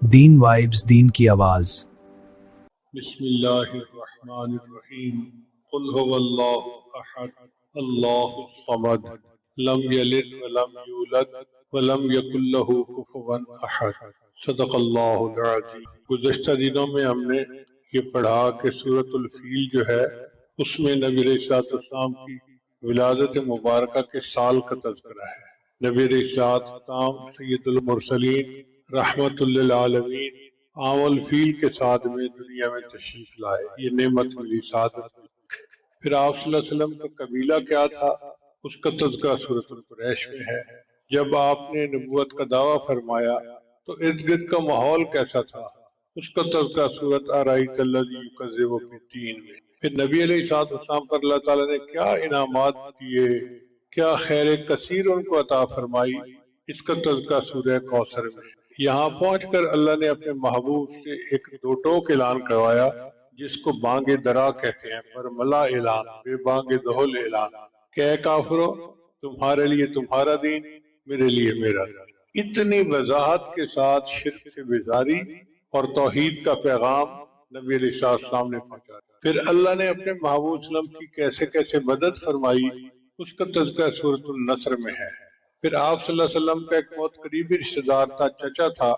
دین vibes, دین کی آواز۔ بسم اللہ الرحمن الرحیم۔ قل هو اللہ احد اللہ الصمد لم یلد ولم یولد ولم یکن له کفوا احد۔ صدق اللہ العظیم۔ گزشتہ دنوں میں ہم نے یہ پڑھا کہ سورۃ الفیل جو ہے اس میں نبی علیہ الصلوۃ والسلام کی ولادت مبارکہ کے سال کا تذکرہ ہے۔ نبی علیہ الصلوۃ والسلام سید المرسلین رحمت للعالمین عام الفیل کے ساتھ میں دنیا میں تشریف لائے، یہ نعمت ملی، سعادت ملی۔ پھر آپ صلی اللہ علیہ وسلم کا قبیلہ کیا تھا، اس کا تذکرہ سورۃ القریش میں ہے۔ جب آپ نے نبوت کا دعویٰ فرمایا تو ارد گرد کا ماحول کیسا تھا، اس کا تذکرہ سورۃ ارأیت الذی یکذب بالدین میں۔ پھر نبی علیہ الصلوۃ والسلام پر اللہ تعالیٰ نے کیا انعامات دیے، کیا خیر کثیر ان کو عطا فرمائی، اس کا تذکرہ سورہ کوثر میں۔ یہاں پہنچ کر اللہ نے اپنے محبوب سے ایک دو ٹوک اعلان کروایا جس کو بانگ درا کہتے ہیں، برملا اعلان، بے بانگ دہل اعلان کہ اے کافرو، تمہارے لیے تمہارا دین، میرے لیے میرا دین۔ اتنی وضاحت کے ساتھ شرک سے بیزاری اور توحید کا پیغام نبی علیہ السلام نے پہنچا۔ پھر اللہ نے اپنے محبوب صلی اللہ علیہ وسلم کی کیسے کیسے مدد فرمائی، اس کا تذکرہ سورۃ النصر میں ہے۔ پھر آپ صلی اللہ علیہ وسلم کا ایک بہت قریبی رشتہ دار تھا، چچا تھا،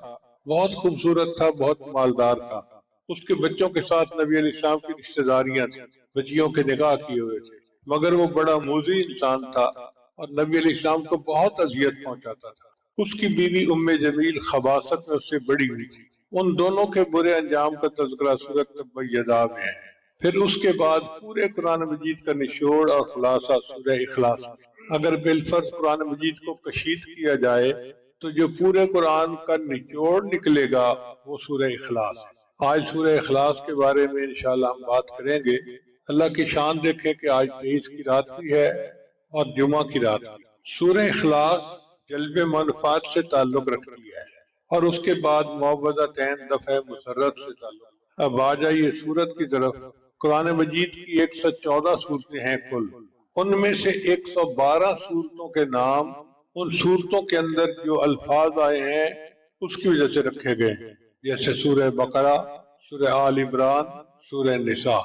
بہت خوبصورت تھا، بہت مالدار تھا۔ اس کے بچوں کے ساتھ نبی علیہ السلام کی رشتہ داریاں تھیں، بچیوں کے نکاح کیے ہوئے تھے، مگر وہ بڑا موذی انسان تھا اور نبی علیہ السلام کو بہت اذیت پہنچاتا تھا۔ اس کی بیوی ام جمیل خباثت میں اس سے بڑی ہوئی تھی۔ ان دونوں کے برے انجام کا تذکرہ سورۃ تبت یدا میں ہے۔ پھر اس کے بعد پورے قرآن مجید کا نچوڑ اور خلاصہ سورہ اخلاص میں۔ اگر بالفرض قرآن مجید کو کشید کیا جائے تو جو پورے قرآن کا نچوڑ نکلے گا وہ سورہ اخلاص ہے۔ آج سورہ اخلاص کے بارے میں انشاءاللہ ہم بات کریں گے۔ اللہ کی شان دیکھیں کہ آج 23 کی رات بھی ہے اور جمعہ کی رات بھی۔ سورہ اخلاص جلب منفعت سے تعلق رکھتی ہے اور اس کے بعد معوذتین دفع مسرت سے تعلق۔ اب آ جائیے سورت کی طرف۔ قرآن مجید کی 114 صورتیں ہیں کل، ان میں سے 112 صورتوں کے نام ان صورتوں کے اندر جو الفاظ آئے ہیں اس کی وجہ سے رکھے گئے ہیں، جیسے سورہ بقرہ، سورہ آل عمران، سورہ نساء۔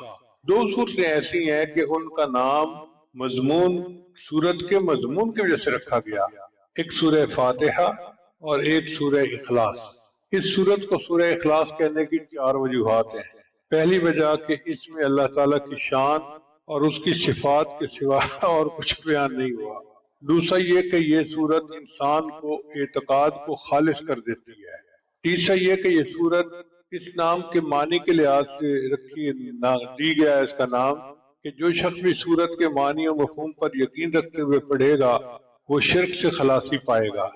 دو صورتیں ایسی ہیں کہ ان کا نام مضمون، صورت کے مضمون کی وجہ سے رکھا گیا، ایک سورہ فاتحہ اور ایک سورہ اخلاص۔ اس صورت کو سورہ اخلاص کہنے کی 4 وجوہات ہیں۔ پہلی وجہ کہ اس میں اللہ تعالیٰ کی شان اور اس کی صفات کے سوا اور کچھ بیان نہیں ہوا۔ دوسرا یہ کہ یہ صورت انسان کو اعتقاد کو خالص کر دیتی ہے۔ تیسرا یہ کہ یہ صورت اس نام کے معنی کے لحاظ سے دی گیا ہے اس کا نام کہ جو شخص بھی صورت کے معنی و مفہوم پر یقین رکھتے ہوئے پڑھے گا وہ شرک سے خلاصی پائے گا۔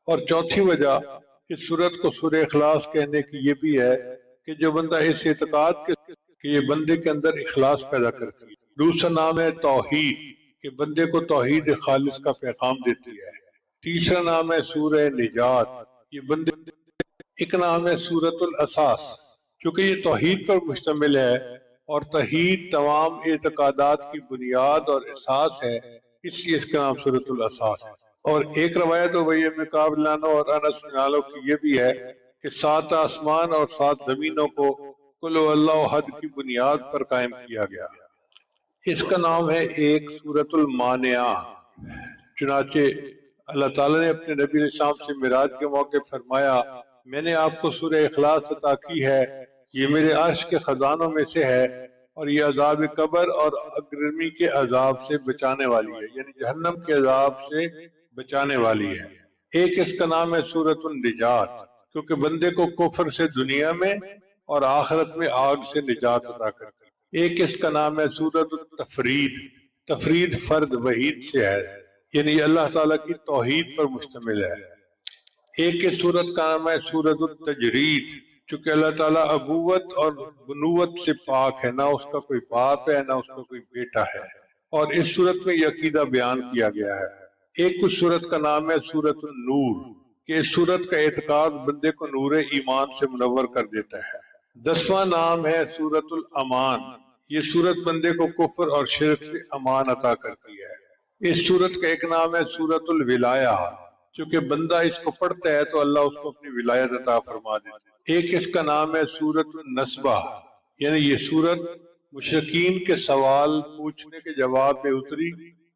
اور چوتھی وجہ اس صورت کو سورہ اخلاص کہنے کی یہ بھی ہے کہ جو بندہ اس اعتقاد کے کہ یہ بندے کے اندر اخلاص پیدا کرتی ہے۔ دوسرا نام ہے توحید کہ بندے کو توحید خالص کا پیغام دیتی ہے۔ تیسرا نام ہے سورہ نجات، یہ بندے ایک نام ہے سورۃ الاساس کیونکہ یہ توحید پر مشتمل ہے اور توحید تمام اعتقادات کی بنیاد اور اساس ہے، اس لیے اس کا نام سورۃ الاساس ہے۔ اور ایک روایت ابی بن کعب رضی اللہ عنہ اور انس بن مالک کی یہ بھی ہے کہ 7 آسمان اور 7 زمینوں کو قل هو اللہ احد کی بنیاد پر قائم کیا گیا۔ اس کا نام ہے ایک سورۃ المانعہ۔ چنانچہ اللہ تعالیٰ نے اپنے نبی علیہ السلام سے معراج کے موقع فرمایا میں نے آپ کو سورہ اخلاص عطا کی ہے، یہ میرے عرش کے خزانوں میں سے ہے اور یہ عذاب قبر اور اگرمی کے عذاب سے بچانے والی ہے، یعنی جہنم کے عذاب سے بچانے والی ہے۔ ایک اس کا نام ہے سورۃ النجات کیونکہ بندے کو کفر سے دنیا میں اور آخرت میں آگ سے نجات عطا کرتی ہے۔ ایک اس کا نام ہے سورۃ التفرید، تفرید فرد وحید سے ہے، یعنی اللہ تعالیٰ کی توحید پر مشتمل ہے۔ ایک اس سورت کا نام ہے سورۃ التجرید چونکہ اللہ تعالیٰ ابوت اور بنوت سے پاک ہے، نہ اس کا کوئی باپ ہے نہ اس کا کوئی بیٹا ہے، اور اس سورت میں یہ عقیدہ بیان کیا گیا ہے۔ ایک اس سورت کا نام ہے سورۃ النور کہ اس سورت کا اعتقاد بندے کو نور ایمان سے منور کر دیتا ہے۔ 10واں نام ہے سورۃ الامان، یہ سورت بندے کو کفر اور شرک سے امان عطا کرتی ہے۔ اس سورت کا ایک نام ہے سورۃ الولایہ چونکہ بندہ اس کو پڑھتا ہے تو اللہ اس کو اپنی ولایت عطا فرما دیتا ہے۔ ایک اس کا نام ہے سورۃ النسبہ، یعنی یہ سورت مشرکین کے سوال پوچھنے کے جواب میں اتری۔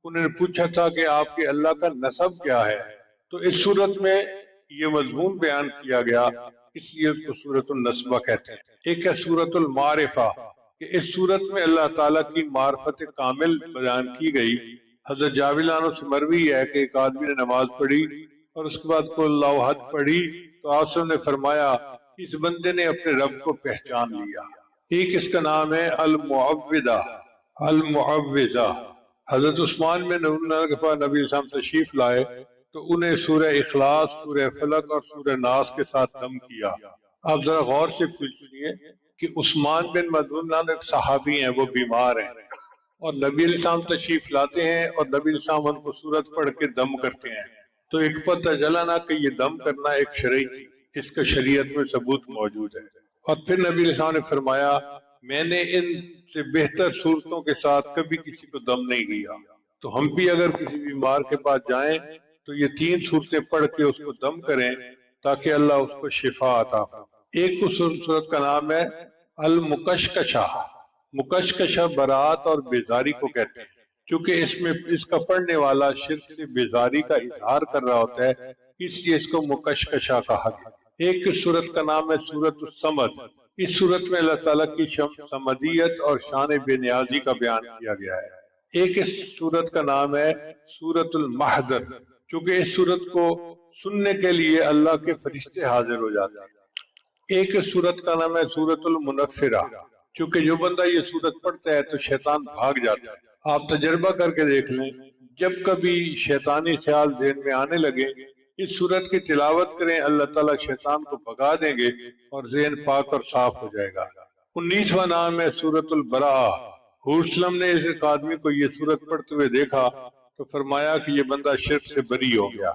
انہوں نے پوچھا تھا کہ آپ کے اللہ کا نسب کیا ہے، تو اس صورت میں یہ مضمون بیان کیا گیا، اس لیے اس کو سورۃ النسبہ کہتے ہیں۔ ایک ہے سورۃ المعرفہ کہ اس صورت میں اللہ تعالیٰ کی معرفت کامل بیان کی گئی۔ حضرت جابر عنہ سے مروی ہے کہ ایک آدمی نے نماز پڑھی اور اس کے بعد قل اللہ احد پڑھی تو آپ نے فرمایا اس بندے نے اپنے رب کو پہچان لیا۔ ایک اس کا نام ہے المعوذہ، المعوذہ۔ حضرت عثمان میں کے پاس نبی علیہ السلام تشریف لائے تو انہیں سورہ اخلاص، سورہ فلق اور سورہ ناس کے ساتھ دم کیا۔ آپ ذرا غور سے سنیے کہ عثمان بن مظعون ایک صحابی ہیں، وہ بیمار ہیں اور نبی علیہ السلام تشریف لاتے ہیں اور نبی علیہ السلام ان کو سورت پڑھ کے دم کرتے ہیں، تو ایک پتہ چلا نا کہ یہ دم کرنا ایک شرعی تھی، اس کا شریعت میں ثبوت موجود ہے۔ اور پھر نبی علیہ السلام نے فرمایا میں نے ان سے بہتر صورتوں کے ساتھ کبھی کسی کو دم نہیں کیا، تو ہم بھی اگر کسی بیمار کے پاس جائیں تو یہ 3 صورتیں پڑھ کے اس کو دم کریں تاکہ اللہ اس کو شفا عطا فرمائے۔ ایک صورت کا نام ہے المکشکشہ۔ مکشکشہ برات اور بیزاری کو کہتے ہیں، چونکہ اس میں اس کا پڑھنے والا شرک سے بیزاری کا اظہار کر رہا ہوتا ہے، اس لیے اس کو مکشکشہ کہا گیا۔ ایک صورت کا نام ہے سورۃ الصمد۔ اس صورت میں اللہ تعالیٰ کی صمدیت اور شان بے نیازی کا بیان کیا گیا ہے۔ ایک اس صورت کا نام ہے سورۃ المحضر، چونکہ اس صورت کو سننے کے لیے اللہ کے فرشتے حاضر ہو جاتے ہیں۔ ایک صورت کا نام ہے سورۃ المنفرہ، چونکہ جو بندہ یہ صورت پڑھتا ہے تو شیطان بھاگ جاتا ہے۔ آپ تجربہ کر کے دیکھ لیں، جب کبھی شیطانی خیال ذہن میں آنے لگے اس صورت کی تلاوت کریں، اللہ تعالیٰ شیطان کو بھگا دیں گے اور ذہن پاک اور صاف ہو جائے گا۔ 19واں نام ہے سورۃ البراءہ۔ حضور صلی اللہ علیہ وسلم نے اس ایک آدمی کو یہ صورت پڑھتے ہوئے دیکھا تو فرمایا کہ یہ بندہ شرک سے بری ہو گیا۔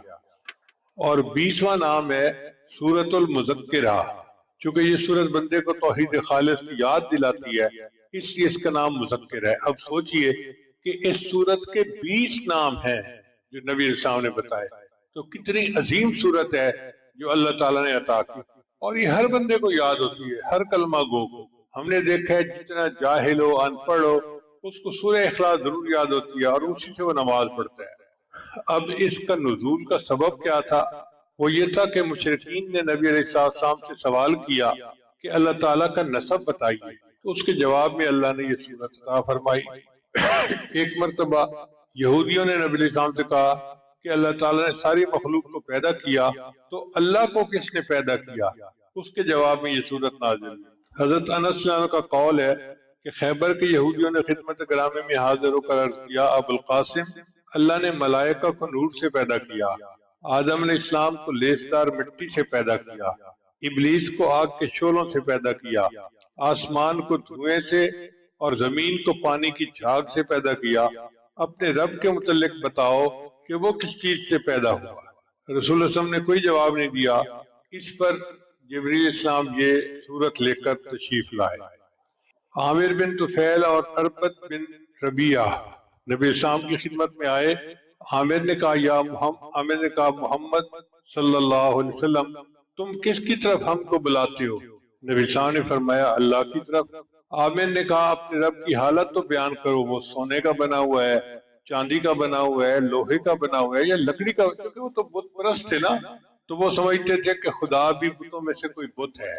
اور 20واں نام ہے سورۃ المذکرہ، چونکہ یہ سورت بندے کو توحید خالص کی یاد دلاتی ہے، اس لیے اس کا نام مذکر ہے۔ اب سوچئے کہ اس سورت کے 20 نام ہیں جو نبی علیہ السلام نے بتائے، تو کتنی عظیم سورت ہے جو اللہ تعالیٰ نے عطا کی، اور یہ ہر بندے کو یاد ہوتی ہے، ہر کلمہ گو کو۔ ہم نے دیکھا ہے جتنا جاہل ہو، ان پڑھ ہو، اس کو سورہ اخلاص ضرور یاد ہوتی ہے اور اسی سے وہ نماز پڑھتا ہے۔ اب اس کا نزول کا سبب کیا تھا؟ وہ یہ تھا کہ مشرکین نے نبی علیہ السلام سے سوال کیا کہ اللہ تعالیٰ کا نسب بتائیے، تو اس کے جواب میں اللہ نے یہ سورت عطا فرمائی۔ ایک مرتبہ یہودیوں نے نبی علیہ السلام سے کہا کہ اللہ تعالیٰ نے ساری مخلوق کو پیدا کیا تو اللہ کو کس نے پیدا کیا؟ اس کے جواب میں یہ سورت نازل ہوئی۔ حضرت انس رضی اللہ عنہ کا قول ہے کہ خیبر کے یہودیوں نے خدمت گرامی میں حاضر ہو کر عرض کیا ابو القاسم، اللہ نے ملائکہ کو نور سے پیدا کیا، آدم علیہ السلام کو لیسدار مٹی سے پیدا کیا، ابلیس کو آگ کے شعلوں سے پیدا کیا، آسمان کو دھوئیں سے اور زمین کو پانی کی جھاگ سے پیدا کیا، اپنے رب کے متعلق بتاؤ کہ وہ کس چیز سے پیدا ہوا؟ رسول اللہ صلی اللہ علیہ وسلم نے کوئی جواب نہیں دیا۔ اس پر جبریل علیہ السلام یہ سورت لے کر تشریف لائے۔ عامر بن طفیل اور اربد بن ربیعہ نبی السلام کی خدمت میں آئے۔ عامر نے کہا محمد صلی اللہ علیہ وسلم تم کس کی طرف ہم کو بلاتے ہو؟ نبی السلام نے فرمایا اللہ کی طرف۔ عامر نے کہا اپنے رب کی حالت تو بیان کرو، وہ سونے کا بنا ہوا ہے، چاندی کا بنا ہوا ہے، لوہے کا بنا ہوا ہے یا لکڑی کا؟ کیونکہ وہ تو بت پرست تھے نا، تو وہ سمجھتے تھے کہ خدا بھی بتوں میں سے کوئی بت ہے۔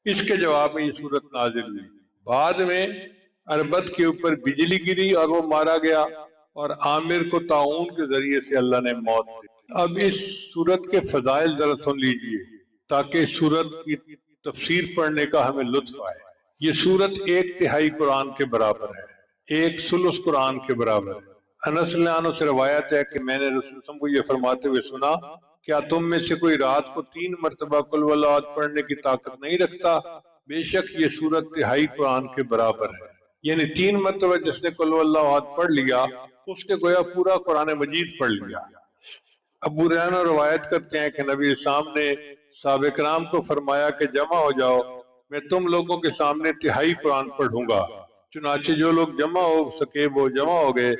اس کے جواب میں یہ صورت نازل ہوئی۔ بعد میں اربد کے اوپر بجلی گری اور وہ مارا گیا، اور عامر کو طاعون کے ذریعے سے اللہ نے موت دی۔ اب اس صورت کے فضائل ذرا سن لیجئے تاکہ اس صورت کی تفسیر پڑھنے کا ہمیں لطف آئے۔ یہ صورت 1/3 قرآن کے برابر ہے، 1/3 قرآن کے برابر ہے۔ انس رضی اللہ عنہ سے روایت ہے کہ میں نے رسول اللہ صلی اللہ علیہ وسلم کو یہ فرماتے ہوئے سنا، کیا تم میں سے کوئی رات کو 3 مرتبہ قل هو اللہ احد پڑھنے کی طاقت نہیں رکھتا؟ بے شک یہ صورت 1/3 قرآن کے برابر ہے۔ یعنی 3 مرتبہ جس نے قل هو اللہ احد پڑھ لیا اس نے گویا پورا قرآن مجید پڑھ لیا۔ ابو ریحانہ روایت کرتے ہیں کہ نبی اسلام نے صحابہ کرام کو فرمایا کہ جمع ہو جاؤ، میں تم لوگوں کے سامنے 1/3 قرآن پڑھوں گا۔ چنانچہ جو لوگ جمع ہو سکے وہ جمع ہو گئے۔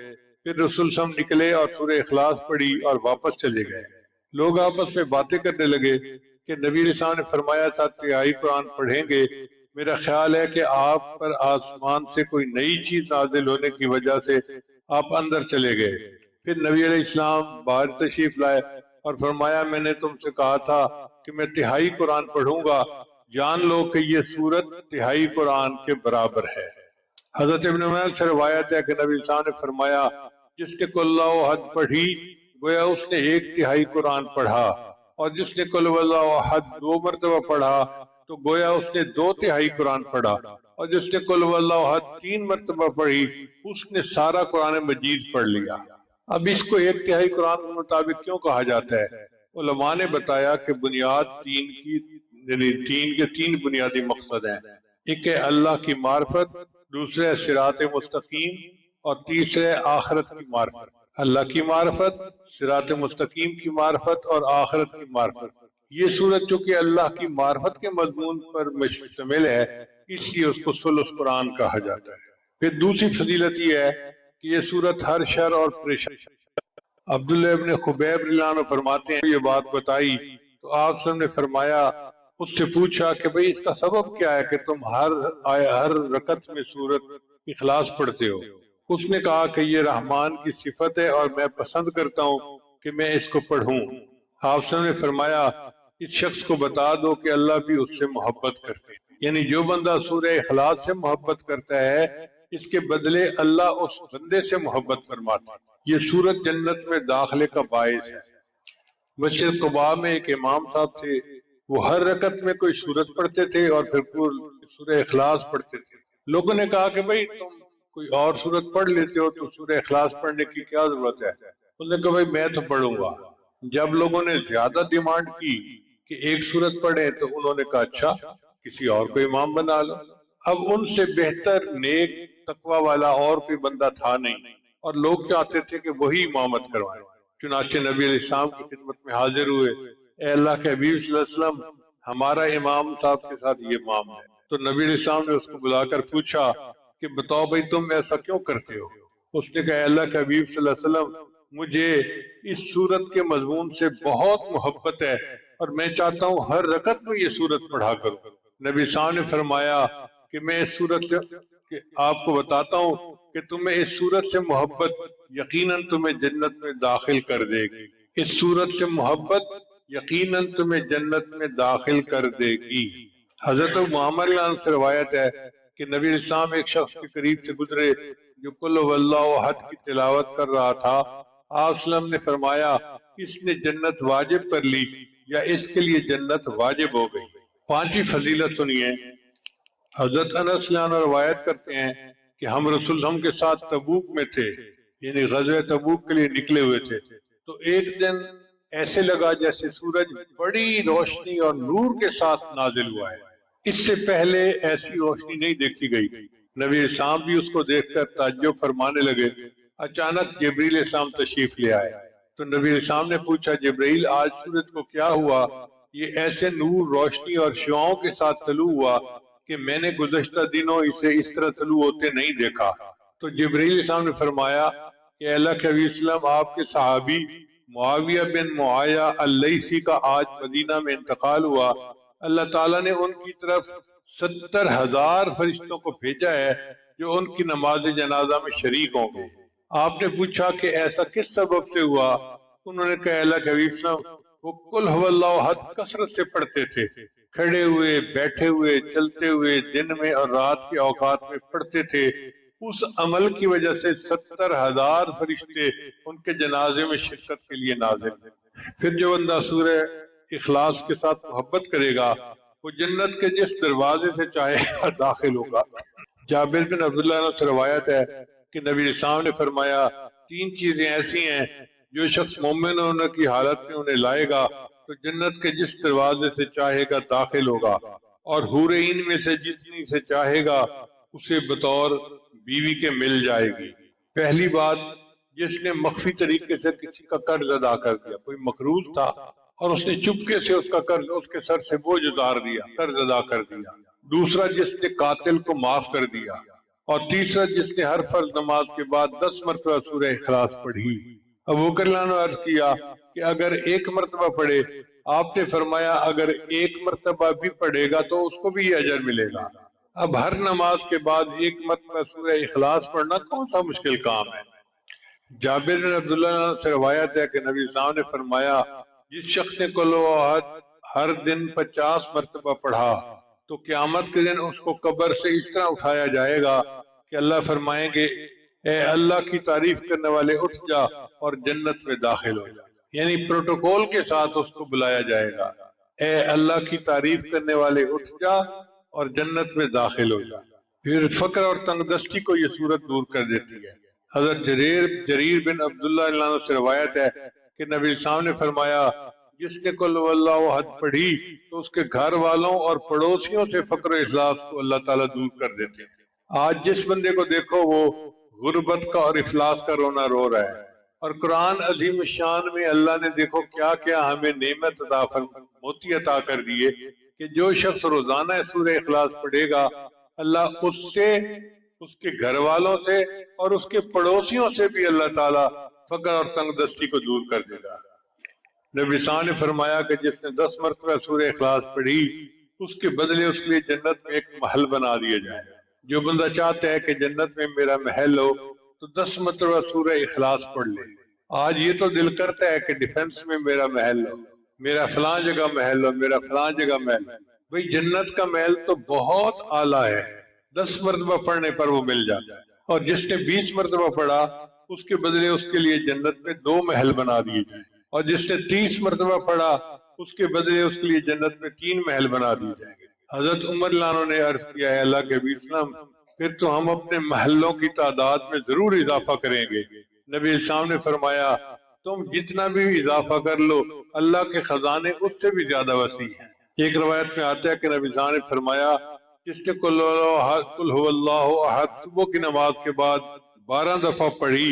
پھر رسول صلی اللہ علیہ وسلم نکلے اور سورہ اخلاص پڑھی اور واپس چلے گئے۔ لوگ آپس میں باتیں کرنے لگے کہ نبی علیہ السلام نے فرمایا تھا تہائی قرآن پڑھیں گے، میرا خیال ہے کہ آپ پر آسمان سے کوئی نئی چیز نازل ہونے کی وجہ سے آپ اندر چلے گئے۔ پھر نبی علیہ السلام باہر تشریف لائے اور فرمایا میں نے تم سے کہا تھا کہ میں تہائی قرآن پڑھوں گا، جان لو کہ یہ سورت تہائی قرآن کے برابر ہے۔ حضرت ابن عمر سے روایت ہے کہ نبی علیہ السلام نے فرمایا جس نے قل اللہ احد پڑھی گویا اس نے ایک تہائی قرآن پڑھا، اور جس نے قل اللہ احد 2 مرتبہ پڑھا تو گویا اس نے 2 تہائی قرآن پڑھا، اور جس نے قل اللہ احد 3 مرتبہ پڑھی اس نے سارا قرآن مجید پڑھ لیا۔ اب اس کو ایک تہائی قرآن کے مطابق کیوں کہا جاتا ہے؟ علماء نے بتایا کہ بنیاد تین کے 3 بنیادی مقصد ہیں۔ ایک ہے اللہ کی معرفت، دوسرے ہے صراط مستقیم، اور تیسرے آخرت کی معرفت۔ اللہ کی معرفت، صراط مستقیم کی معرفت اور آخرت کی معرفت۔ یہ سورت چونکہ اللہ کی معرفت کے مضمون پر مشتمل ہے اس لیے اس کو ثلث قرآن کہا جاتا ہے۔ پھر دوسری فضیلت یہ ہے کہ یہ سورت ہر شر اور پریشانی، عبداللہ ابن خبیب رضی اللہ عنہ فرماتے ہیں یہ بات بتائی تو آپ صلی اللہ علیہ وسلم نے فرمایا، اس سے پوچھا کہ بھئی اس کا سبب کیا ہے کہ تم ہر رکعت میں سورت اخلاص پڑھتے ہو؟ اس نے کہا کہ یہ رحمان کی صفت ہے اور میں پسند کرتا ہوں کہ میں اس کو پڑھوں۔ آپ صلی اللہ علیہ وسلم نے فرمایا اس شخص کو بتا دو کہ اللہ بھی اس سے محبت کرتے ہیں، یعنی جو بندہ سورہ اخلاص سے محبت کرتا ہے اس کے بدلے اللہ اس بندے سے محبت فرماتا ہے۔ یہ سورت جنت میں داخلے کا باعث ہے۔ مسجد قباء میں ایک امام صاحب تھے، وہ ہر رکعت میں کوئی سورت پڑھتے تھے اور پھر سورہ اخلاص پڑھتے تھے۔ لوگوں نے کہا کہ بھئی تم کوئی اور سورت پڑھ لیتے ہو تو سورہ اخلاص پڑھنے کی کیا ضرورت ہے؟ انہوں نے کہا بھئی میں تو پڑھوں گا۔ جب لوگوں نے زیادہ ڈیمانڈ کی کہ ایک سورت پڑھیں تو انہوں نے کہا اچھا کسی اور کو امام بنا لو۔ اب ان سے بہتر نیک تقوی والا اور کوئی بندہ تھا نہیں، اور لوگ چاہتے تھے کہ وہی امامت کروائیں۔ چنانچہ نبی علیہ السلام کی خدمت میں حاضر ہوئے، اے اللہ کے حبیب صلی اللہ علیہ وسلم ہمارا امام صاحب کے ساتھ یہ امام ہے۔ تو نبی علیہ السلام نے اس کو بلا کر پوچھا کہ بتاؤ بھئی تم ایسا کیوں کرتے ہو؟ اس نے کہا اے اللہ کے حبیب صلی اللہ علیہ وسلم مجھے اس سورت کے مضمون سے بہت محبت ہے اور میں چاہتا ہوں ہر رکعت میں یہ سورت پڑھا کروں۔ نبی صاحب نے فرمایا کہ میں اس سورت سے آپ کو بتاتا ہوں کہ تمہیں اس سورت سے محبت یقیناً تمہیں جنت میں داخل کر دے گی۔ اس سورت سے محبت یقیناً تمہیں جنت میں داخل کر دے گی۔ حضرت معمر سے روایت ہے کہ نبی علیہ السلام ایک شخص کے قریب سے گزرے جو قل هو اللہ احد کی تلاوت کر رہا تھا۔ آپ صلی اللہ علیہ وسلم نے فرمایا اس نے جنت واجب کر لی یا اس کے لیے جنت واجب ہو گئی۔ 5ویں فضیلت سنیے۔ حضرت انس رضی اللہ عنہ روایت کرتے ہیں کہ ہم رسول اللہ کے ساتھ تبوک میں تھے، یعنی غزوہ تبوک کے لیے نکلے ہوئے تھے، تو ایک دن ایسے لگا جیسے سورج بڑی روشنی اور نور کے ساتھ نازل ہوا ہے، اس سے پہلے ایسی روشنی نہیں دیکھی گئی۔ نبی السلام بھی اس کو دیکھ کر تعجب فرمانے لگے۔ اچانک جبریل السلام تشریف لے آئے تو نبی السلام نے پوچھا جبریل آج سورج کو کیا ہوا؟ یہ ایسے نور روشنی اور شعاؤں کے ساتھ طلوع ہوا کہ میں نے گزشتہ دنوں اسے اس طرح طلوع ہوتے نہیں دیکھا۔ تو جبریل السلام نے فرمایا کہ اللہ کے حبیب صلی اللہ علیہ وسلم آپ کے صحابی معاویہ بن معاویہ اللیثی کا آج مدینہ میں انتقال ہوا، اللہ تعالیٰ نے ان کی طرف 70,000 فرشتوں کو بھیجا ہے جو ان کی نماز جنازہ میں شریک ہوں گے۔ آپ نے پوچھا کہ ایسا کس سبب سے ہوا؟ انہوں نے کہا اللہ کے حبیب صلی اللہ علیہ وسلم وہ قل هو اللہ احد کثرت سے پڑھتے تھے، کھڑے ہوئے بیٹھے ہوئے چلتے ہوئے دن میں اور رات کے اوقات میں پڑھتے تھے، اس عمل کی وجہ سے 70,000 فرشتے ان کے جنازے میں شرکت کے لیے نازل ہیں۔ پھر جو بندہ سورہ اخلاص کے ساتھ محبت کرے گا وہ جنت کے جس دروازے سے چاہے گا داخل ہوگا۔ جابر بن عبداللہ سے روایت ہے کہ نبی السلام نے فرمایا 3 چیزیں ایسی ہیں جو شخص مومن ہونے کی حالت میں انہیں لائے گا تو جنت کے جس دروازے سے چاہے گا داخل ہوگا، اور حور عین میں سے جتنی سے چاہے گا اسے بطور بیوی کے مل جائے گی۔ پہلی بات جس نے مخفی طریقے سے کسی کا قرض ادا کر دیا، کوئی مقروض تھا اور اس نے چپکے سے اس کا قرض اس کے سر سے بوجھ اتار دیا، قرض ادا کر دیا۔ دوسرا جس نے قاتل کو معاف کر دیا، اور تیسرا جس نے ہر فرض نماز کے بعد 10 مرتبہ سورہ اخلاص پڑھی۔ ابو بکر رضی اللہ عنہ نے عرض کیا کہ اگر ایک مرتبہ پڑھے آپ نے فرمایا اگر ایک مرتبہ بھی پڑھے گا تو اس کو بھی یہ اجر ملے گا۔ اب ہر نماز کے بعد ایک مرتبہ سورہ اخلاص پڑھنا کون سا مشکل کام ہے؟ جابر بن عبداللہ سے روایت ہے کہ نبی صاحب نے فرمایا جس شخص نے قل ہو احد ہر دن 50 مرتبہ پڑھا تو قیامت کے دن اس کو قبر سے اس طرح اٹھایا جائے گا کہ اللہ فرمائیں گے اے اللہ کی تعریف کرنے والے اٹھ جا اور جنت میں داخل ہو جا، یعنی پروٹوکول کے ساتھ اس کو بلایا جائے گا، اے اللہ کی تعریف کرنے والے اٹھ جا اور جنت میں داخل ہو جا۔ پھر فقر اور تنگ دستی کو یہ صورت دور کر دیتی ہے۔ حضرت جریر بن عبداللہ عنہ سے روایت ہے کہ نبی صاحب نے فرمایا جس نے قل هو اللہ احد پڑھی تو اس کے گھر والوں اور پڑوسیوں سے فقر و افلاس کو اللہ تعالیٰ دور کر دیتے ہیں۔ آج جس بندے کو دیکھو وہ غربت کا اور افلاس کا رونا رو رہا ہے، اور قرآن عظیم الشان میں اللہ نے دیکھو کیا کیا ہمیں نعمت موتی عطا کر دیے کہ جو شخص روزانہ سورہ اخلاص پڑھے گا اللہ اس سے، اس کے گھر والوں سے اور اس کے پڑوسیوں سے بھی اللہ تعالیٰ فقر اور تنگ دستی کو دور کر دے گا۔ نبی صاحب نے فرمایا کہ جس نے 10 مرتبہ سورہ اخلاص پڑھی اس کے بدلے اس کے لیے جنت میں ایک محل بنا دیا جائے گا۔ جو بندہ چاہتا ہے کہ جنت میں میرا محل ہو تو 10 مرتبہ سورہ اخلاص پڑھ لے۔ آج یہ تو دل کرتا ہے کہ ڈیفنس میں میرا محل ہو، میرا فلاں جگہ محل ہو، میرا فلاں جگہ محل ہو۔ بھئی جنت کا محل تو بہت اعلیٰ ہے، 10 مرتبہ پڑھنے پر وہ مل جاتا ہے، اور جس نے 20 مرتبہ پڑھا اس کے بدلے اس کے لیے جنت میں 2 محل بنا دیے جائیں، اور جس نے 30 مرتبہ پڑھا اس کے بدلے اس کے لیے جنت میں 3 محل بنا دیے جائیں گے۔ حضرت عمر لانو نے عرض کیا ہے اللہ کے حبیب صلی اللہ علیہ وسلم پھر تو ہم اپنے محلوں کی تعداد میں ضرور اضافہ کریں گے۔ نبی اسلام نے فرمایا تم جتنا بھی اضافہ کر لو اللہ کے خزانے اس سے بھی زیادہ وسیع ہیں۔ ایک روایت میں آتا ہے کہ نبی صاحب نے فرمایا جس نے قل هو اللہ احد صبح کی نماز کے بعد 12 دفعہ پڑھی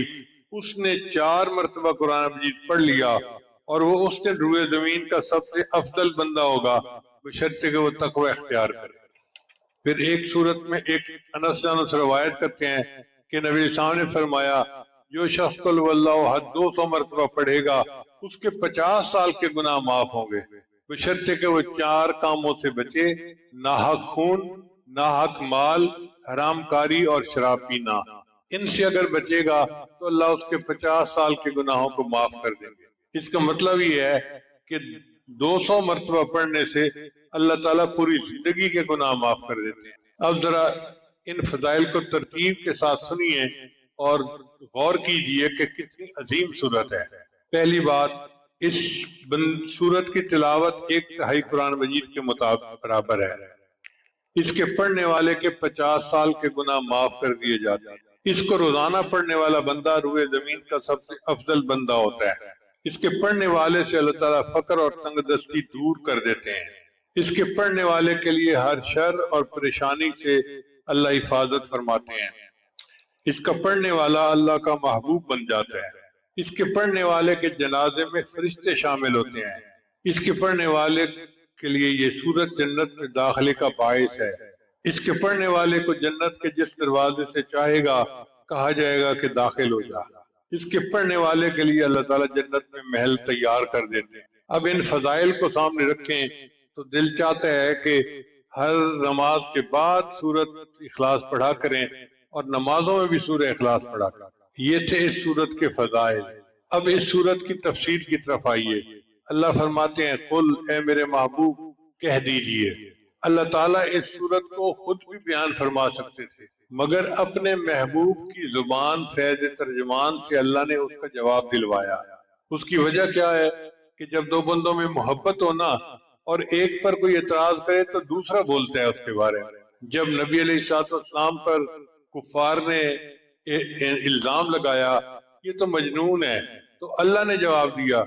اس نے 4 مرتبہ قرآن مجید پڑھ لیا اور وہ اس نے روئے زمین کا سب سے افضل بندہ ہوگا بشرطے کہ وہ تقوی اختیار کرے۔ پھر ایک صورت میں ایک انس سے روایت کرتے ہیں کہ نبی صاحب نے فرمایا جو شخص قل هو اللہ احد 200 مرتبہ پڑھے گا اس کے 50 سال کے گناہ معاف ہوں گے بشرطے کہ وہ 4 کاموں سے بچے، ناحق خون، ناحق مال، حرام کاری اور شراب پینا۔ ان سے اگر بچے گا تو اللہ اس کے 50 سال کے گناہوں کو معاف کر دیں گے۔ اس کا مطلب یہ ہے کہ 200 مرتبہ پڑھنے سے اللہ تعالیٰ پوری زندگی کے گناہ معاف کر دیتے ہیں۔ اب ذرا ان فضائل کو ترتیب کے ساتھ سنیے اور غور کیجئے کہ کتنی عظیم صورت ہے۔ پہلی بات، اس صورت کی تلاوت 1/3 قرآن مجید کے مطابق برابر ہے۔ اس کے پڑھنے والے کے 50 سال کے گناہ معاف کر دیے جاتے ہیں۔ اس کو روزانہ پڑھنے والا بندہ روئے زمین کا سب سے افضل بندہ ہوتا ہے۔ اس کے پڑھنے والے سے اللہ تعالیٰ فقر اور تنگ دستی دور کر دیتے ہیں۔ اس کے پڑھنے والے کے لیے ہر شر اور پریشانی سے اللہ حفاظت فرماتے ہیں۔ اس کا پڑھنے والا اللہ کا محبوب بن جاتا ہے۔ اس کے پڑھنے والے کے جنازے میں فرشتے شامل ہوتے ہیں۔ اس کے پڑھنے والے کے لیے یہ سورت جنت میں داخلے کا باعث ہے۔ اس کے پڑھنے والے کو جنت کے جس دروازے سے چاہے گا کہا جائے گا کہ داخل ہو جا۔ اس کے پڑھنے والے کے لیے اللہ تعالیٰ جنت میں محل تیار کر دیتے ہیں۔ اب ان فضائل کو سامنے رکھیں تو دل چاہتا ہے کہ ہر نماز کے بعد سورت اخلاص پڑھا کریں اور نمازوں میں بھی سورہ اخلاص پڑھا کریں۔ یہ تھے اس سورت کے فضائل۔ اب اس سورت کی تفسیر کی طرف آئیے۔ اللہ فرماتے ہیں قل اے میرے محبوب کہہ دیجئے۔ اللہ تعالیٰ اس سورت کو خود بھی بیان فرما سکتے تھے مگر اپنے محبوب کی زبان فیض ترجمان سے اللہ نے اس کا جواب دلوایا۔ اس کی وجہ کیا ہے کہ جب دو بندوں میں محبت ہونا اور ایک پر کوئی اعتراض کرے تو دوسرا بولتا ہے اس کے بارے میں۔ جب نبی علیہ السلام پر کفار نے الزام لگایا یہ تو مجنون ہے تو اللہ نے جواب دیا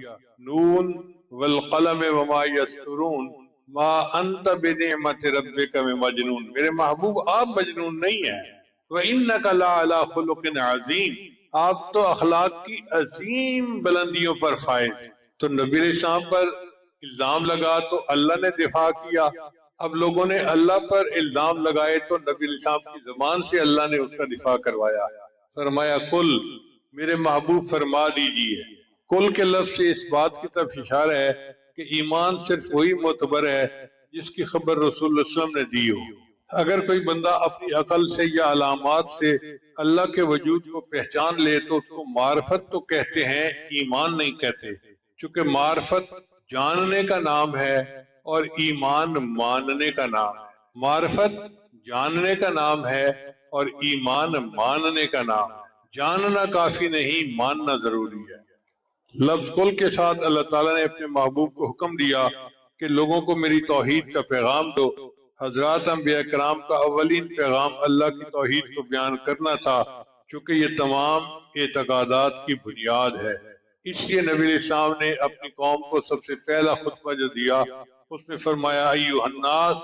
نون والقلم وما یسطرون ما انت بنعمت ربک بمجنون، میرے محبوب آپ مجنون نہیں ہیں، وانک لعلی خلق عظیم، آپ تو اخلاق کی عظیم بلندیوں پر فائز۔ تو نبی علیہ السلام پر الزام لگا تو اللہ نے دفاع کیا، اب لوگوں نے اللہ پر الزام لگائے تو نبی علیہ السلام کی زبان سے اللہ نے اس کا دفاع کروایا۔ فرمایا قل، میرے محبوب فرما دیجئے۔ قل کے لفظ سے اس بات کی طرف اشارہ ہے کہ ایمان صرف وہی معتبر ہے جس کی خبر رسول اللہ صلی اللہ علیہ وسلم نے دی ہو۔ اگر کوئی بندہ اپنی عقل سے یا علامات سے اللہ کے وجود کو پہچان لے تو اس کو معرفت تو کہتے ہیں، ایمان نہیں کہتے، چونکہ معرفت جاننے کا نام ہے اور ایمان ماننے کا نام ہے۔ معرفت جاننے کا نام ہے اور ایمان ماننے کا نام ہے۔ جاننا کافی نہیں، ماننا ضروری ہے۔ لفظ قل کے ساتھ اللہ تعالیٰ نے اپنے محبوب کو حکم دیا کہ لوگوں کو میری توحید کا پیغام دو۔ حضرات انبیاء کرام کا اولین پیغام اللہ کی توحید کو بیان کرنا تھا، چونکہ یہ تمام اعتقادات کی بنیاد ہے۔ اس لیے نبی علیہ السلام نے اپنی قوم کو سب سے پہلا خطبہ جو دیا اس میں فرمایا ایھا الناس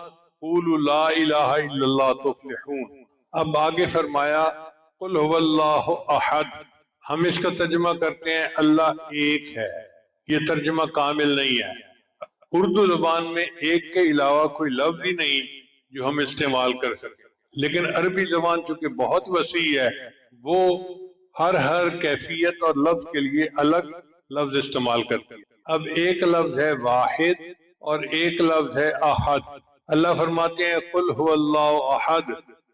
قولوا لا الہ الا اللہ تفلحون۔ اب آگے فرمایا قل هو اللہ احد۔ ہم اس کا ترجمہ کرتے ہیں اللہ ایک ہے، یہ ترجمہ کامل نہیں ہے۔ اردو زبان میں ایک کے علاوہ کوئی لفظ ہی نہیں جو ہم استعمال کر سکیں، لیکن عربی زبان چونکہ بہت وسیع ہے وہ ہر کیفیت اور لفظ کے لیے الگ لفظ استعمال کرتی ہے۔ اب ایک لفظ ہے واحد اور ایک لفظ ہے احد۔ اللہ فرماتے ہیں قل هو اللہ احد،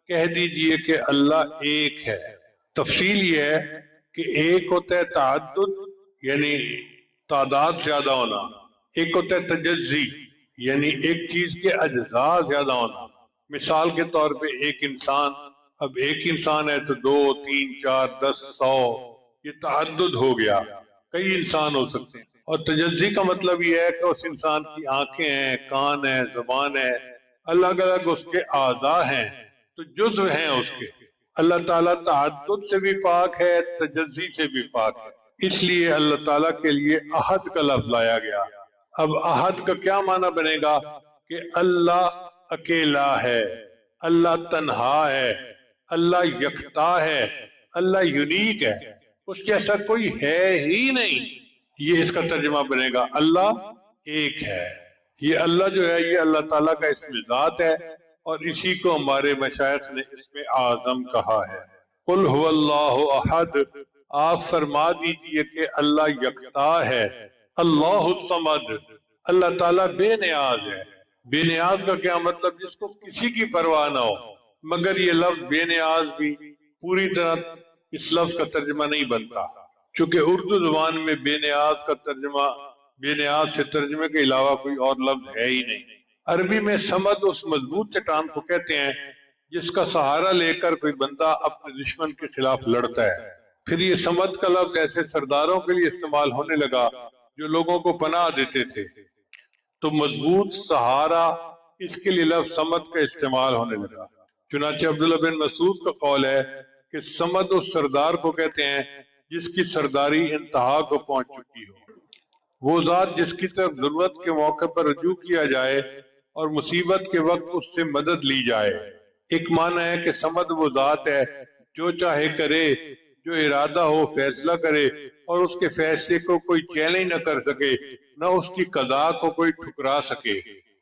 کہہ دیجئے کہ اللہ ایک ہے۔ تفصیل یہ ہے کہ ایک ہوتا ہے تعدد یعنی تعداد زیادہ ہونا، ایک ہوتا ہے تجزی یعنی ایک چیز کے اجزاء زیادہ ہونا۔ مثال کے طور پہ ایک انسان، اب ایک انسان ہے تو 2 3 4 10 100، یہ تعدد ہو گیا، کئی انسان ہو سکتے ہیں۔ اور تجزی کا مطلب یہ ہے کہ اس انسان کی آنکھیں ہیں، کان ہیں، زبان ہے، الگ الگ اس کے اعضاء ہیں تو جزو ہیں اس کے۔ اللہ تعالیٰ تعدد سے بھی پاک ہے، تجزی سے بھی پاک ہے، اس لیے اللہ تعالیٰ کے لیے احد کا لفظ لایا گیا۔ اب احد کا کیا معنی بنے گا کہ اللہ اکیلا ہے، اللہ تنہا ہے، اللہ یکتا ہے، اللہ یونیک ہے، اس جیسا کوئی ہے ہی نہیں، یہ اس کا ترجمہ بنے گا اللہ ایک ہے۔ یہ اللہ جو ہے یہ اللہ تعالیٰ کا اسم ذات ہے اور اسی کو ہمارے مشائخ نے اسم اعظم کہا ہے۔ قل هو اللہ احد، آپ فرما دیجئے کہ اللہ یکتا ہے، اللہ الصمد، اللہ تعالیٰ بے نیاز ہے۔ بے نیاز کا کیا مطلب؟ جس کو کسی کی پرواہ نہ ہو، مگر یہ لفظ بے نیاز بھی پوری طرح اس لفظ کا ترجمہ نہیں بنتا، چونکہ اردو زبان میں بے نیاز کا ترجمہ، بے نیاز سے ترجمے کے علاوہ کوئی اور لفظ ہے ہی نہیں۔ عربی میں صمد اس مضبوط چٹان کو کہتے ہیں جس کا سہارا لے کر کوئی بندہ اپنے دشمن کے خلاف لڑتا ہے۔ پھر یہ صمد کا لفظ ایسے سرداروں کے لیے استعمال ہونے لگا جو لوگوں کو پناہ دیتے تھے، تو مضبوط سہارا اس کے لیے لفظ صمد کا استعمال ہونے لگا۔ چنانچہ عبداللہ بن مسعود کا قول ہے کہ صمد اس سردار کو کہتے ہیں جس کی سرداری انتہا کو پہنچ چکی ہو، وہ ذات جس کی طرف ضرورت کے موقع پر رجوع کیا جائے اور مصیبت کے وقت اس سے مدد لی جائے۔ ایک معنی ہے کہ صمد وہ ذات ہے جو چاہے کرے، جو ارادہ ہو فیصلہ کرے اور اس کے فیصلے کو کوئی چیلنج نہ کر سکے، نہ اس کی قضاء کو کوئی ٹھکرا سکے۔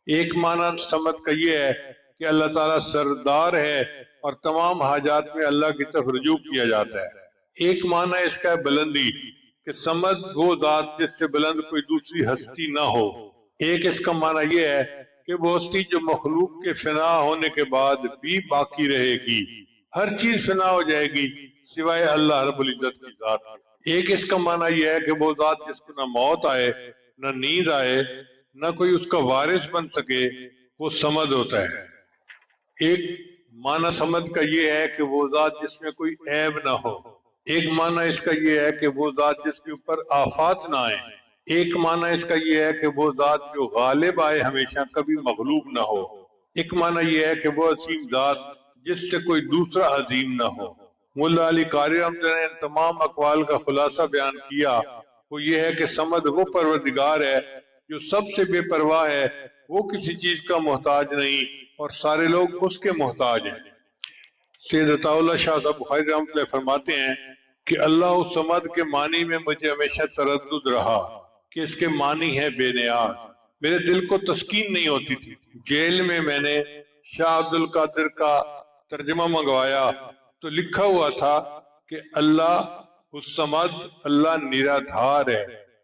ایک معنی صمد کا یہ ہے کہ اللہ تعالیٰ سردار ہے اور تمام حاجات میں اللہ کی طرف رجوع کیا جاتا ہے۔ ایک معنی اس کا ہے بلندی، کہ صمد وہ ذات جس سے بلند کوئی دوسری ہستی نہ ہو۔ ایک اس کا معنی یہ ہے کہ وہ ہستی جو مخلوق کے فنا ہونے کے بعد بھی باقی رہے گی، ہر چیز فنا ہو جائے گی سوائے اللہ رب العزت کی ذات کے۔ ایک اس کا معنی یہ ہے کہ وہ ذات جس کو نہ موت آئے، نہ نیند آئے، نہ کوئی اس کا وارث بن سکے، وہ صمد ہوتا ہے۔ ایک معنی صمد کا یہ ہے کہ وہ ذات جس میں کوئی عیب نہ ہو۔ ایک معنی اس کا یہ ہے کہ وہ ذات جس کے اوپر آفات نہ آئے۔ ایک معنی اس کا یہ ہے کہ وہ ذات جو غالب آئے ہمیشہ، کبھی مغلوب نہ ہو۔ ایک معنی یہ ہے کہ وہ عظیم ذات جس سے کوئی دوسرا عظیم نہ ہو۔ مولا علی قاری رحمۃ اللہ نے تمام اقوال کا خلاصہ بیان کیا، وہ یہ ہے کہ صمد وہ پروردگار ہے جو سب سے بے پرواہ ہے، وہ کسی چیز کا محتاج نہیں اور سارے لوگ اس کے محتاج ہیں۔ سید عطا اللہ شاہ صاحب بخاری رحمۃ اللہ فرماتے ہیں کہ اللہ الصمد کے معنی میں مجھے ہمیشہ تردد رہا کہ اس کے معنی ہے بے نیاز۔ میرے دل کو تسکین نہیں ہوتی تھی۔ جیل میں نے شاہ عبد القادر کا ترجمہ منگوایا تو لکھا ہوا تھا کہ اللہ الصمد، اللہ نرادھار ہے،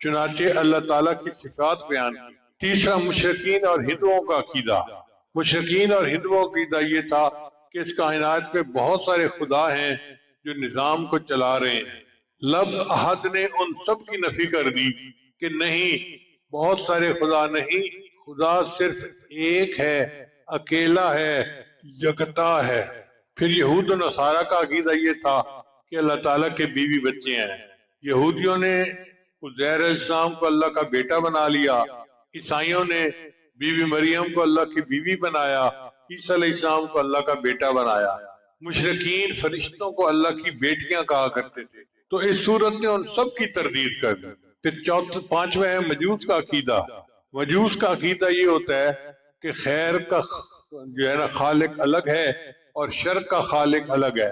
چنانچہ اللہ تعالیٰ کی صفات بیان کی۔ تیسرا مشرکین اور ہندوؤں کا عقیدہ۔ مشرکین اور ہندوؤں کا عقیدہ یہ تھا کہ اس کائنات میں بہت سارے خدا ہیں جو نظام کو چلا رہے ہیں۔ لفظ احد نے ان سب کی نفی کر دی کہ نہیں، بہت سارے خدا نہیں، خدا صرف ایک ہے، اکیلا ہے، یکتا ہے۔ پھر یہود و نصارہ کا عقیدہ یہ تھا کہ اللہ تعالیٰ کے بیوی بچے ہیں۔ یہودیوں نے عزیر علیہ السلام کو اللہ کا بیٹا بنا لیا، عیسائیوں نے بی بی مریم کو اللہ کی بیوی بنایا، عیسیٰ علیہ السلام کو اللہ کا بیٹا بنایا۔ مشرکین فرشتوں کو اللہ کی بیٹیاں کہا کرتے تھے۔ تو اس صورت نے ان سب کی تردید کر دی۔ پھر پانچواں ہے مجوس کا عقیدہ۔ مجوس کا عقیدہ یہ ہوتا ہے کہ خیر کا جو ہے نا خالق الگ ہے اور شر کا خالق الگ ہے۔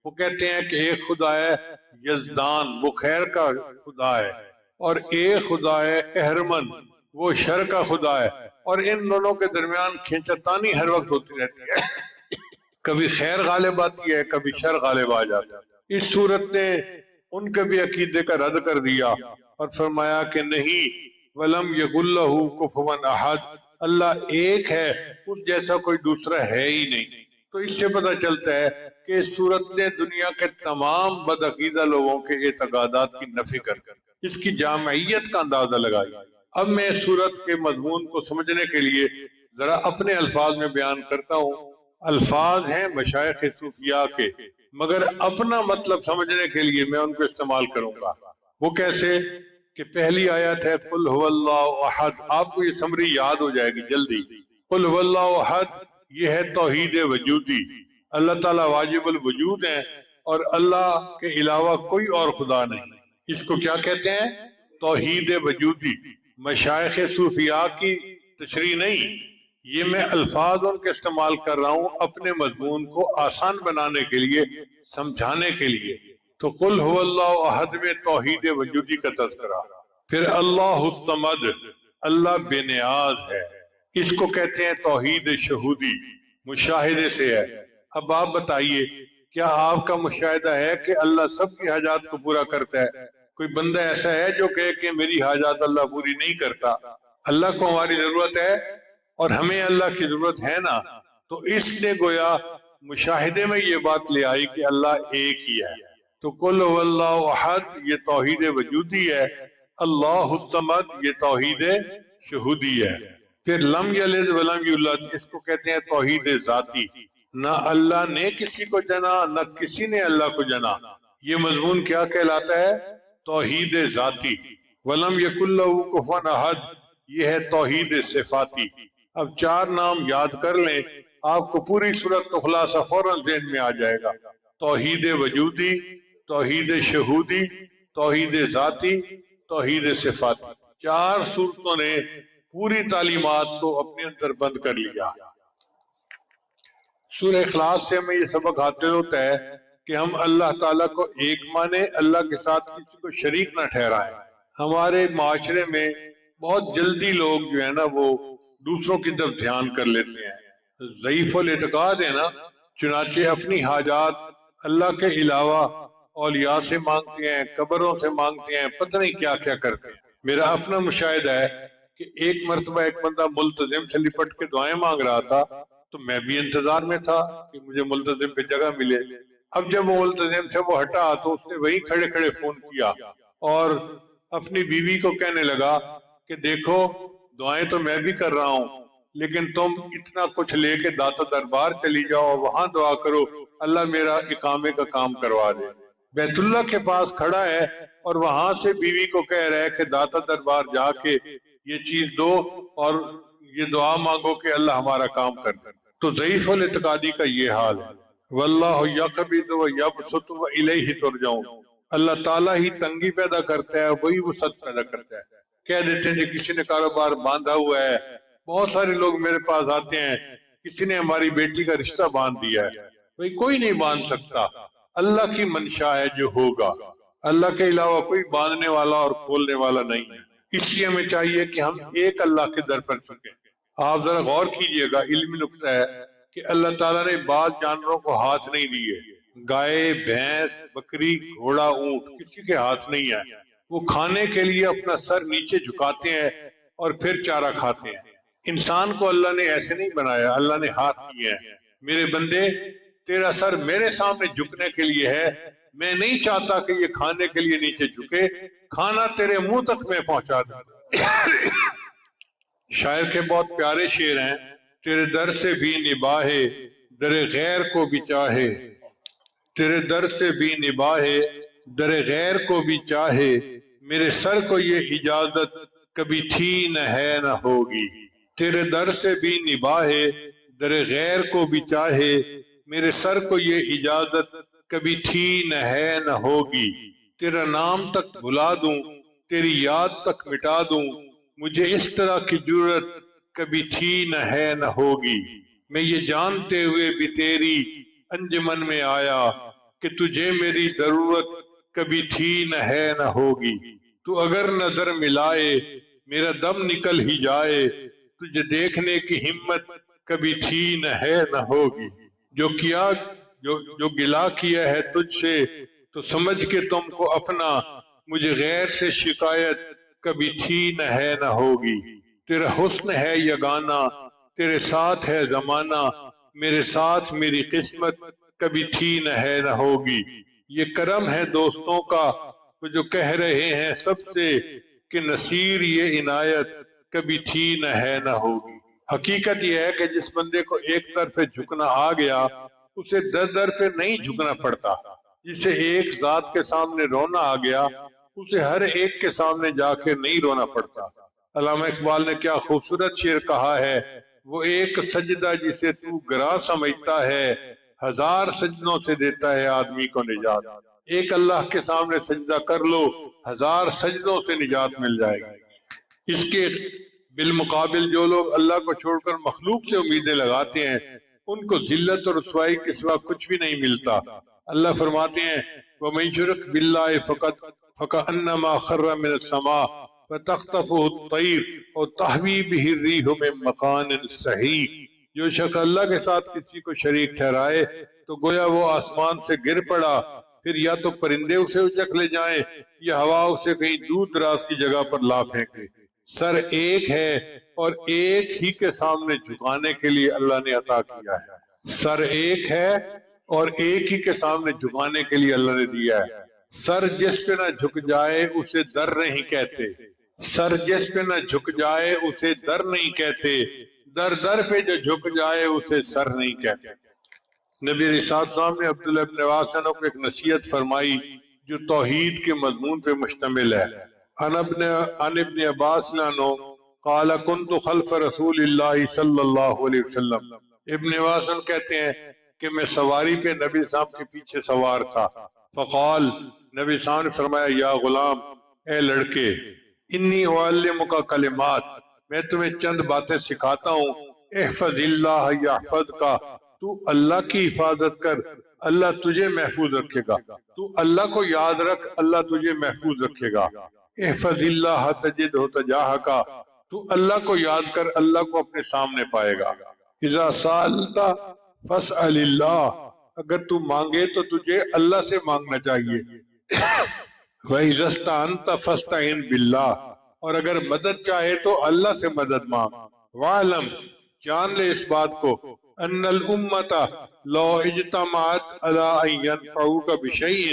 وہ کہتے ہیں کہ ایک خدا ہے یزدان، وہ خیر کا خدا ہے، اور ایک خدا ہے اہرمن، وہ شر کا خدا ہے، اور ان دونوں کے درمیان کھینچتانی ہر وقت ہوتی رہتی ہے۔ کبھی خیر غالب آتی ہے، کبھی شر غالب آ جاتا ہے۔ اس صورت نے ان کے بھی عقیدے کا رد کر دیا اور فرمایا کہ نہیں، وَلَمْ يَكُنْ لَهُ كُفُوًا أَحَدٌ، اللہ ایک ہے، اس جیسا کوئی دوسرا ہے ہی نہیں۔ تو اس سے پتہ چلتا ہے کہ اس صورت نے دنیا کے تمام بدعقیدہ لوگوں کے اعتقادات کی نفی کر اس کی جامعیت کا اندازہ لگایا۔ اب میں اس صورت کے مضمون کو سمجھنے کے لیے ذرا اپنے الفاظ میں بیان کرتا ہوں۔ الفاظ ہیں مشائخ صوفیاء کے، مگر اپنا مطلب سمجھنے کے لیے میں ان کو استعمال کروں گا۔ وہ کیسے کہ پہلی آیت ہے قل هو اللہ احد، آپ کو یہ سمری یاد ہو جائے گی جلدی۔ قل هو اللہ احد یہ ہے توحید وجودی، اللہ تعالیٰ واجب الوجود ہیں اور اللہ کے علاوہ کوئی اور خدا نہیں۔ اس کو کیا کہتے ہیں؟ توحید وجودی۔ مشائخ صوفیاء کی تشریح نہیں، یہ میں الفاظ ان کے استعمال کر رہا ہوں اپنے مضمون کو آسان بنانے کے لیے، سمجھانے کے لیے۔ تو قل هو اللہ احد میں توحید وجودی کا تذکرہ۔ پھر اللہ الصمد، اللہ بے نیاز ہے، اس کو کہتے ہیں توحید شہودی، مشاہدے سے ہے۔ اب آپ بتائیے کیا آپ کا مشاہدہ ہے کہ اللہ سب کی حاجات کو پورا کرتا ہے؟ کوئی بندہ ایسا ہے جو کہے کہ میری حاجات اللہ پوری نہیں کرتا؟ اللہ کو ہماری ضرورت ہے اور ہمیں اللہ کی ضرورت ہے نا۔ تو اس نے گویا مشاہدے میں یہ بات لے آئی کہ اللہ ایک ہی ہے۔ تو قل هو اللہ احد یہ توحید وجودی ہے، اللہ الصمد یہ توحید شہودی ہے۔ پھر لم یلد ولم یولد، اس کو کہتے ہیں توحید ذاتی، نہ اللہ نے کسی کو جنا نہ کسی نے اللہ کو جنا۔ یہ مضمون کیا کہلاتا ہے؟ توحید ذاتی۔ ولم یکن لہ کفوا احد یہ ہے توحید صفاتی۔ اب چار نام یاد کر لیں، آپ کو پوری صورت کا خلاصہ فوراً ذہن میں آ جائے گا۔ توحید وجودی، توحید شہودی، توحید ذاتی، توحید صفاتی۔ چار صورتوں نے پوری تعلیمات کو اپنے اندر بند کر لیا۔ سورہ اخلاص سے ہمیں یہ سبق حاصل ہوتا ہے کہ ہم اللہ تعالیٰ کو ایک مانیں، اللہ کے ساتھ کسی کو شریک نہ ٹھہرائیں۔ ہمارے معاشرے میں بہت جلدی لوگ جو ہے نا وہ دوسروں کی طرف دھیان کر لیتے ہیں، ضعیف الاعتقاد ہے نا، چنانچہ اپنی حاجات اللہ کے علاوہ اولیاء سے مانگتے ہیں، قبروں سے مانگتے ہیں، پتہ نہیں کیا کیا کرتے ہیں۔ میرا اپنا مشاہدہ ہے کہ ایک مرتبہ ایک بندہ ملتزم سے لپٹ کے دعائیں مانگ رہا تھا، تو میں بھی انتظار میں تھا کہ مجھے ملتزم پہ جگہ ملے۔ اب جب وہ ملتزم سے وہ ہٹا تو اس نے وہیں کھڑے کھڑے فون کیا اور اپنی بیوی کو کہنے لگا کہ دیکھو دعائیں تو میں بھی کر رہا ہوں، لیکن تم اتنا کچھ لے کے داتا دربار چلی جاؤ، وہاں دعا کرو اللہ میرا اقامے کا کام کروا دے۔ بیت اللہ کے پاس کھڑا ہے اور وہاں سے بیوی کو کہہ رہا ہے کہ داتا دربار جا کے یہ چیز دو اور یہ دعا مانگو کہ اللہ ہمارا کام کر دے۔ تو ضعیف الاعتقادی کا یہ حال ہے۔ واللہ یقبض و یبسط و الیہ ترجعون، اللہ تعالیٰ ہی تنگی پیدا کرتا ہے، وہی وسعت پیدا کرتا ہے۔ کہہ دیتے ہیں جی کسی نے کاروبار باندھا ہوا ہے، بہت سارے لوگ میرے پاس آتے ہیں کسی نے ہماری بیٹی کا رشتہ باندھ دیا ہے۔ بھئی کوئی نہیں باندھ سکتا، اللہ کی منشا ہے جو ہوگا، اللہ کے علاوہ کوئی باندھنے والا اور کھولنے والا نہیں ہے۔ اس لیے ہمیں چاہیے کہ ہم ایک اللہ کے در پر چکیں۔ آپ ذرا غور کیجئے گا، علمی نکتہ ہے کہ اللہ تعالیٰ نے بعض جانوروں کو ہاتھ نہیں دیے، گائے، بھینس، بکری، گھوڑا، اونٹ کسی کے ہاتھ نہیں ہے۔ وہ کھانے کے لیے اپنا سر نیچے جھکاتے ہیں اور پھر چارہ کھاتے ہیں۔ انسان کو اللہ نے ایسے نہیں بنایا، اللہ نے ہاتھ کیے ہیں۔ میرے بندے، تیرا سر میرے سامنے جھکنے کے لیے ہے، میں نہیں چاہتا کہ یہ کھانے کے لیے نیچے جھکے، کھانا تیرے منہ تک میں پہنچا دوں۔ شاعر کے بہت پیارے شعر ہیں، تیرے در سے بھی نباہے در غیر کو بھی چاہے، تیرے در سے بھی نباہے در غیر کو بھی چاہے، میرے سر کو یہ اجازت کبھی تھی نہ ہے نہ ہوگی۔ تیرے در سے بھی نباہے در غیر کو بھی چاہے، میرے سر کو یہ اجازت کبھی تھی نہ ہے نہ ہوگی۔ تیرا نام تک بھلا دوں، تیری یاد تک مٹا دوں، مجھے اس طرح کی جرت کبھی تھی نہ ہے نہ ہوگی۔ میں یہ جانتے ہوئے بھی تیری انجمن میں آیا کہ تجھے میری ضرورت کبھی تھی نہ ہے نہ ہوگی۔ تو اگر نظر ملائے میرا دم نکل ہی جائے، تجھے دیکھنے کی ہمت کبھی تھی نہ ہے نہ ہوگی۔ جو گلا کیا ہے تجھ سے تو سمجھ کے تم کو اپنا، مجھے غیر سے شکایت کبھی تھی نہ ہے نہ ہوگی۔ تیرا حسن ہے یگانہ، تیرے ساتھ ہے زمانہ، میرے ساتھ میری قسمت کبھی تھی نہ ہے نہ ہوگی۔ یہ کرم ہے دوستوں کا وہ جو کہہ رہے ہیں سب سے کہ نصیر یہ عنایت کبھی تھی نہ ہے نہ ہوگی۔ حقیقت یہ ہے کہ جس بندے کو ایک طرف جھکنا آ گیا اسے در در پہ نہیں جھکنا پڑتا۔ جسے ایک ذات کے سامنے رونا آ گیا اسے ہر ایک کے سامنے جا کے نہیں رونا پڑتا۔ علامہ اقبال نے کیا خوبصورت شعر کہا ہے، وہ ایک سجدہ جسے تو گراں سمجھتا ہے، ہزار سجدوں سے دیتا ہے آدمی کو نجات۔ ایک اللہ کے سامنے سجدہ کر لو، ہزار سجدوں سے نجات مل جائے گی۔ اس کے بالمقابل جو لوگ اللہ کو چھوڑ کر مخلوق سے امیدیں لگاتے ہیں ان کو ذلت اور رسوائی کے سوا کچھ بھی نہیں ملتا۔ اللہ فرماتے ہیں وَمَن يُشْرِكْ بِاللَّهِ فَكَأَنَّمَا خَرَّ مِنَ السَّمَاءِ فَتَخْطَفُهُ الطَّيْرُ أَوْ تَهْوِي بِهِ الرِّيحُ مِن مَّكَانٍ سَحِيقٍ۔ جو شخص اللہ کے ساتھ کسی کو شریک ٹھہرائے تو گویا وہ آسمان سے گر پڑا، پھر یا تو پرندے اسے اچک لے جائیں یا ہوا اسے کہیں دور دراز کی جگہ پر لا پھینکے۔ سر ایک ہے اور ایک ہی کے سامنے جھکانے کے لیے اللہ نے عطا کیا ہے۔ سر ایک ہے اور ایک ہی کے سامنے جھکانے کے لیے اللہ نے دیا ہے۔ سر جس پہ نہ جھک جائے اسے در نہیں کہتے، سر جس پہ نہ جھک جائے اسے در نہیں کہتے، در در پہ جو جھک جائے اسے سر نہیں کہتے۔ نبی علیہ السلام نے عبداللہ ابن عباس کو ایک نصیحت فرمائی جو توحید کے مضمون پہ مشتمل ہے۔ عن ابن عباس عنہ قال كنت خلف رسول اللہ صلی اللہ علیہ وسلم۔ ابن عباس کہتے ہیں کہ میں سواری پہ نبی صاحب کے پیچھے سوار تھا۔ فقال، نبی صاحب نے فرمایا یا غلام، اے لڑکے، انی اعلمک کلمات، میں تمہیں چند باتیں سکھاتا ہوں، احفظ اللہ یحفظک، تو اللہ کی حفاظت کر اللہ تجھے محفوظ رکھے گا، تو اللہ کو یاد رکھ اللہ تجھے محفوظ رکھے گا۔ احفظ اللہ تجدہ تجاہک، تو اللہ کو یاد کر اللہ کو اپنے سامنے پائے گا۔ اذا سألت فاسأل اللہ، اگر تو مانگے تو تجھے اللہ سے مانگنا چاہیے۔ وَإِذَا اسْتَعَنْتَ فَاسْتَعِنْ بِاللَّهِ، اور اگر مدد چاہے تو اللہ سے مدد مانگ۔ وَاعْلَمْ، جان لے اس بات کو، ان الامت لو اجتمعت على ان ينفعوك بشيء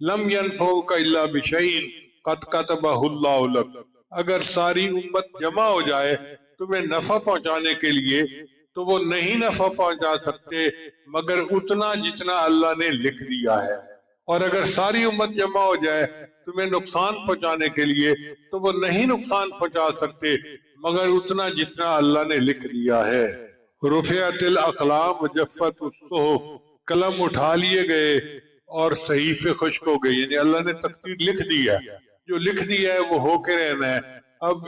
لم ينفعوك الا بشيء قد كتبه الله لك، اگر ساری امت جمع ہو جائے تمہیں نفع پہنچانے کے لیے تو وہ نہیں نفع پہنچا سکتے مگر اتنا جتنا اللہ نے لکھ دیا ہے، اور اگر ساری امت جمع ہو جائے تمہیں نقصان پہنچانے کے لیے تو وہ نہیں نقصان پہنچا سکتے مگر اتنا جتنا اللہ نے لکھ دیا ہے۔ رفعت الاقلام وجفت الصحف، قلم اٹھا لیے گئے اور صحیفے خشک ہو گئے، یعنی اللہ نے تقدیر لکھ دی ہے، جو لکھ دیا ہے وہ ہو کے رہنا ہے، اب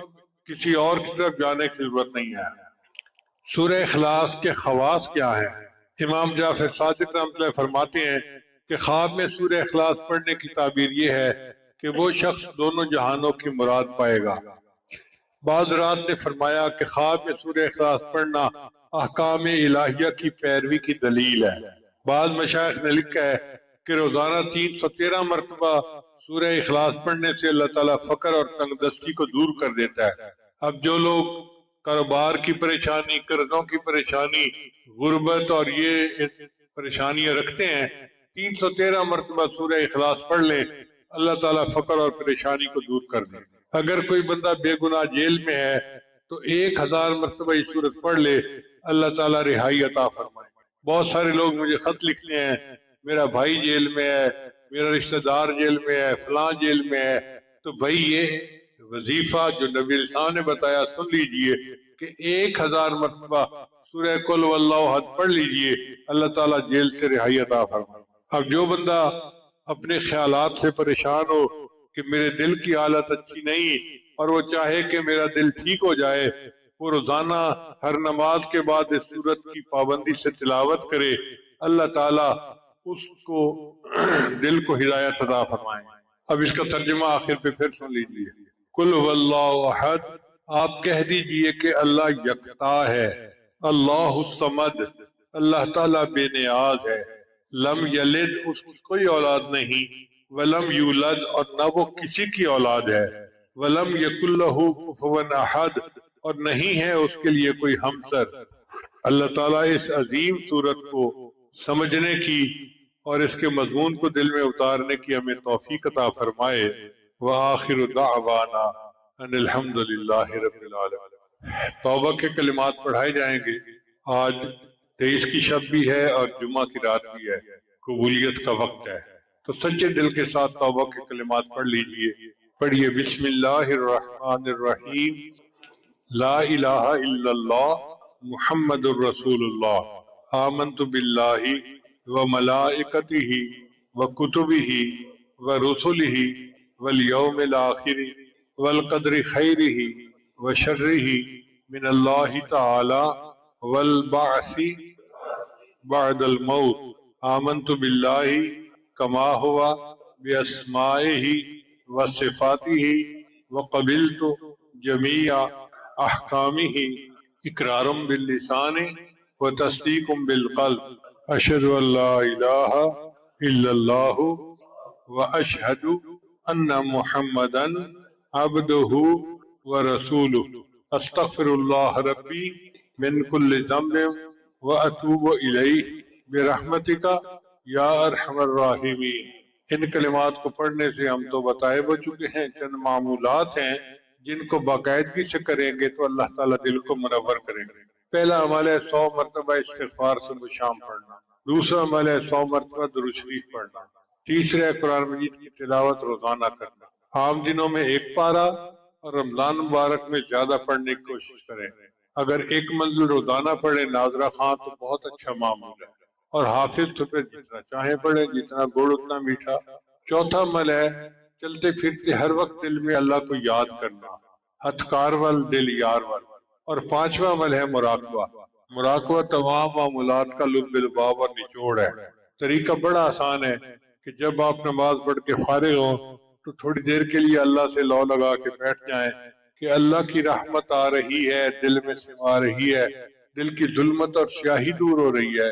کسی اور کی طرف جانے کی ضرورت نہیں ہے۔ سورہ اخلاص کے خواص کیا ہیں؟ امام جعفر صادق رحمۃ اللہ فرماتے ہیں کہ خواب میں سورہ اخلاص پڑھنے کی تعبیر یہ ہے کہ وہ شخص دونوں جہانوں کی مراد پائے گا۔ بعض رات نے فرمایا کہ خواب میں سورہ اخلاص پڑھنا احکام الہیہ کی پیروی کی دلیل ہے۔ بعض مشائخ نے لکھا ہے کہ روزانہ 313 مرتبہ سورہ اخلاص پڑھنے سے اللہ تعالیٰ فقر اور تنگ دستی کو دور کر دیتا ہے۔ اب جو لوگ کاروبار کی پریشانی، قرضوں کی پریشانی، غربت اور یہ پریشانیاں رکھتے ہیں، 313 مرتبہ سورہ اخلاص پڑھ لیں، اللہ تعالیٰ فقر اور پریشانی کو دور کر دے۔ اگر کوئی بندہ بے گناہ جیل میں ہے تو 1000 مرتبہ یہ سورت پڑھ لے، اللہ تعالیٰ رہائی عطا فرمائے۔ بہت سارے لوگ مجھے خط لکھتے ہیں، میرا بھائی جیل میں ہے، میرا رشتہ دار جیل میں ہے، فلاں جیل میں ہے۔ تو بھائی یہ وظیفہ جو نبی علیہ السلام نے بتایا سن لیجئے کہ 1000 مرتبہ سورہ قل هو اللہ احد پڑھ لیجئے، اللہ تعالیٰ جیل سے رہائی عطا فرمائے۔ اب جو بندہ اپنے خیالات سے پریشان ہو کہ میرے دل کی حالت اچھی نہیں اور وہ چاہے کہ میرا دل ٹھیک ہو جائے، وہ روزانہ ہر نماز کے بعد اس سورت کی پابندی سے تلاوت کرے، اللہ تعالیٰ اس کو دل کو ہدایت عطا فرمائے۔ اب اس کا ترجمہ آخر پہ پھر سن لیجیے۔ قل هو اللہ احد، آپ کہہ دیجئے کہ اللہ یکتا ہے، اللہ الصمد، اللہ تعالیٰ بے نیاز ہے، لم یلد، اس کی کوئی اولاد نہیں، ولم یولد، اور نہ وہ کسی کی اولاد ہے، ولم یکن لہ کفوا احد، اور نہیں ہے اس کے لیے کوئی ہمسر۔ اللہ تعالیٰ اس عظیم صورت کو سمجھنے کی اور اس کے مضمون کو دل میں اتارنے کی ہمیں توفیق عطا فرمائے۔ وآخر دعوانا ان الحمد للہ رب العالمین۔ توبہ کے کلمات پڑھائے جائیں گے۔ آج 23 کی شب بھی ہے اور جمعہ کی رات بھی ہے، قبولیت کا وقت ہے، تو سچے دل کے ساتھ توبہ کے کلمات پڑھ لیجئے۔ پڑھیے، بسم اللہ الرحمن الرحیم، لا الہ الا اللہ محمد الرسول اللہ، آمنت باللہ وملائکتہ وکتبہ ورسلہ والیوم الآخر والقدر خیرہ وشرہ من اللہ تعالی والبعث بعد الموت، آمنت باللہ کما ہوا باسمائہ وصفاتہ وقبلت جمیع احکامہ اقرارا باللسان وتصدیق بالقلب، اشہد ان لا الہ الا اللہ واشہد ان محمدا عبدہ ورسولہ، استغفر اللہ ربی من کل ذنب واتوب الیہ برحمتک یا ارحم الراحمین۔ ان کلمات کو پڑھنے سے ہم تو بتائے ہو چکے ہیں، چند معمولات ہیں جن کو باقاعدگی سے کریں گے تو اللہ تعالیٰ دل کو منور کریں گے۔ پہلا عمل ہے 100 مرتبہ استغفار صبح شام پڑھنا، دوسرا عمل ہے 100 مرتبہ درود شریف پڑھنا، تیسرا ہے قرآن مجید کی تلاوت روزانہ کرنا، عام دنوں میں 1 پارہ اور رمضان مبارک میں زیادہ پڑھنے کی کوشش کریں۔ اگر 1 منزل روزانہ پڑھیں ناظرہ خان تو بہت اچھا معمول ہے، اور حافظ تو پھر جتنا چاہیں پڑھیں، جتنا گڑ اتنا میٹھا۔ چوتھا عمل ہے چلتے پھرتے ہر وقت دل میں اللہ کو یاد کرنا، ہتھکار وال دل یار وال۔ اور 5واں عمل ہے مراقبہ۔ مراقبہ تمام معمولات کا لب لباب اور نچوڑ ہے۔ طریقہ بڑا آسان ہے کہ جب آپ نماز پڑھ کے فارغ ہوں تو تھوڑی دیر کے لیے اللہ سے لو لگا کے بیٹھ جائیں کہ اللہ کی رحمت آ رہی ہے، دل میں سما رہی ہے، دل کی ظلمت اور سیاہی دور ہو رہی ہے،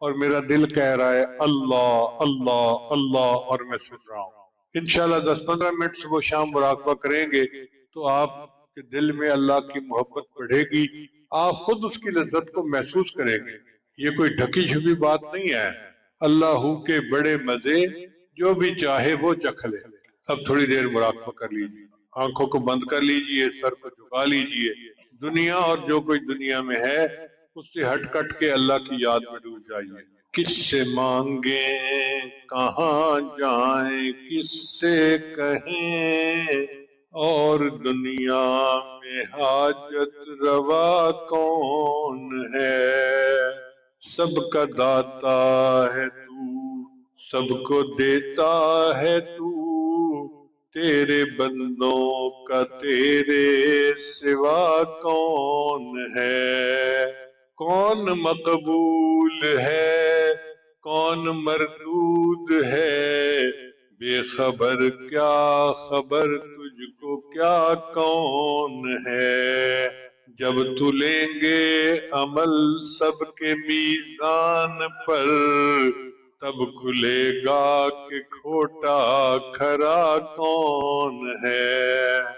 اور میرا دل کہہ رہا ہے اللہ اللہ اللہ، اور میں سن رہا ہوں۔ انشاءاللہ 10-15 منٹ صبح شام مراقبہ کریں گے تو آپ کے دل میں اللہ کی محبت بڑھے گی، آپ خود اس کی لذت کو محسوس کریں گے۔ یہ کوئی ڈھکی چھپی بات نہیں ہے، اللہ کے بڑے مزے جو بھی چاہے وہ چکھ لے۔ اب تھوڑی دیر مراقبہ کر لیجیے، آنکھوں کو بند کر لیجیے، سر کو جھکا لیجیے، دنیا اور جو کوئی دنیا میں ہے اس سے ہٹ کٹ کے اللہ کی یاد میں ڈوب جائیے۔ کس سے مانگیں کہاں جائیں، کس سے کہیں اور دنیا میں حاجت روا کون ہے؟ سب کا داتا ہے تو، سب کو دیتا ہے تو، تیرے بندوں کا تیرے سوا کون ہے؟ کون مقبول ہے کون مردود ہے، بے خبر کیا خبر تجھ کو کیا کون ہے؟ جب تو لیں گے عمل سب کے میزان پر، تب کھلے گا کہ کھوٹا کھرا کون ہے۔